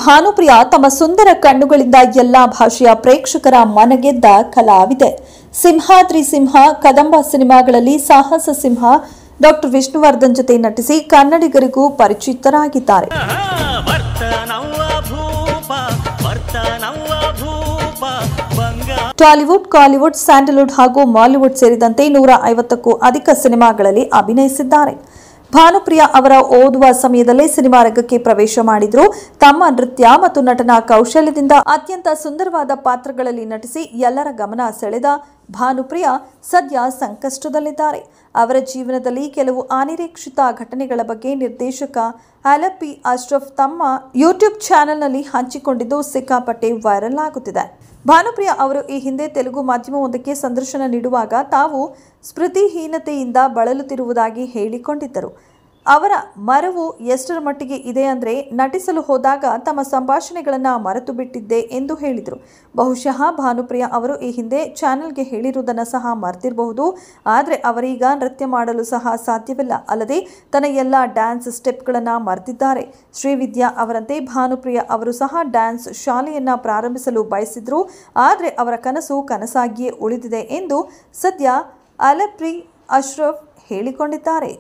ಭಾನುಪ್ರಿಯಾ ತಮ್ಮ ಸುಂದರ ಕಣ್ಣುಗಳಿಂದ ಎಲ್ಲಾ ಭಾಷೆಯ ಪ್ರೇಕ್ಷಕರ ಮನಗೆದ್ದ ಕಲಾವಿದೆ. ಸಿಂಹಾದ್ರಿ ಸಿಂಹ, ಕದಂಬ ಸಿನಿಮಾಗಳಲ್ಲಿ ಸಾಹಸ ಸಿಂಹ ಡಾಕ್ಟರ್ ವಿಷ್ಣುವರ್ಧನ್ ಜೊತೆ ನಟಿಸಿ ಕನ್ನಡಿಗರಿಗೂ ಪರಿಚಿತರಾಗಿದ್ದಾರೆ. ಟಾಲಿವುಡ್, ಕಾಲಿವುಡ್, ಸ್ಯಾಂಡಲ್ವುಡ್ ಹಾಗೂ ಮಾಲಿವುಡ್ ಸೇರಿದಂತೆ 150ಕ್ಕೂ ಅಧಿಕ ಸಿನಿಮಾಗಳಲ್ಲಿ ಅಭಿನಯಿಸಿದ್ದಾರೆ. ಭಾನುಪ್ರಿಯಾ ಅವರ ಓದುವ ಸಮಯದಲ್ಲೇ ಸಿನಿಮಾ ರಂಗಕ್ಕೆ ಪ್ರವೇಶ ಮಾಡಿದ್ರು. ತಮ್ಮ ನೃತ್ಯ ಮತ್ತು ನಟನಾ ಕೌಶಲ್ಯದಿಂದ ಅತ್ಯಂತ ಸುಂದರವಾದ ಪಾತ್ರಗಳಲ್ಲಿ ನಟಿಸಿ ಎಲ್ಲರ ಗಮನ ಸೆಳೆದ ಭಾನುಪ್ರಿಯಾ ಸದ್ಯ ಸಂಕಷ್ಟದಲ್ಲಿದ್ದಾರೆ. ಅವರ ಜೀವನದಲ್ಲಿ ಕೆಲವು ಅನಿರೀಕ್ಷಿತ ಘಟನೆಗಳ ಬಗ್ಗೆ ನಿರ್ದೇಶಕ ಅಲಪ್ಪಿ ಅಶ್ರಫ್ ತಮ್ಮ ಯೂಟ್ಯೂಬ್ ಚಾನೆಲ್ನಲ್ಲಿ ಹಂಚಿಕೊಂಡಿದ್ದು ಸಿಕ್ಕಾಪಟ್ಟೆ ವೈರಲ್ ಆಗುತ್ತಿದೆ. ಭಾನುಪ್ರಿಯಾ ಅವರು ಈ ಹಿಂದೆ ತೆಲುಗು ಮಾಧ್ಯಮವೊಂದಕ್ಕೆ ಸಂದರ್ಶನ ನೀಡುವಾಗ ತಾವು ಸ್ಮೃತಿಹೀನತೆಯಿಂದ ಬಳಲುತ್ತಿರುವುದಾಗಿ ಹೇಳಿಕೊಂಡಿದ್ದರು. ಅವರ ಮರವು ಎಷ್ಟರ ಮಟ್ಟಿಗೆ ಇದೆ ಅಂದರೆ ನಟಿಸಲು ಹೋದಾಗ ತಮ್ಮ ಸಂಭಾಷಣೆಗಳನ್ನು ಮರೆತು ಬಿಟ್ಟಿದ್ದೆ ಎಂದು ಹೇಳಿದರು. ಬಹುಶಃ ಭಾನುಪ್ರಿಯಾ ಅವರು ಈ ಹಿಂದೆ ಚಾನೆಲ್ಗೆ ಹೇಳಿರುವುದನ್ನು ಸಹ ಮರೆತಿರಬಹುದು. ಆದರೆ ಅವರೀಗ ನೃತ್ಯ ಮಾಡಲು ಸಹ ಸಾಧ್ಯವಿಲ್ಲ. ಅಲ್ಲದೆ ತನ್ನ ಎಲ್ಲ ಡ್ಯಾನ್ಸ್ ಸ್ಟೆಪ್ಗಳನ್ನು ಮರೆತಿದ್ದಾರೆ. ಶ್ರೀವಿದ್ಯಾ ಅವರಂತೆ ಭಾನುಪ್ರಿಯಾ ಅವರು ಸಹ ಡ್ಯಾನ್ಸ್ ಶಾಲೆಯನ್ನು ಪ್ರಾರಂಭಿಸಲು ಬಯಸಿದ್ರು. ಆದರೆ ಅವರ ಕನಸು ಕನಸಾಗಿಯೇ ಉಳಿದಿದೆ ಎಂದು ಸದ್ಯ ಅಲಪ್ಪಿ ಅಶ್ರಫ್ ಹೇಳಿಕೊಂಡಿದ್ದಾರೆ.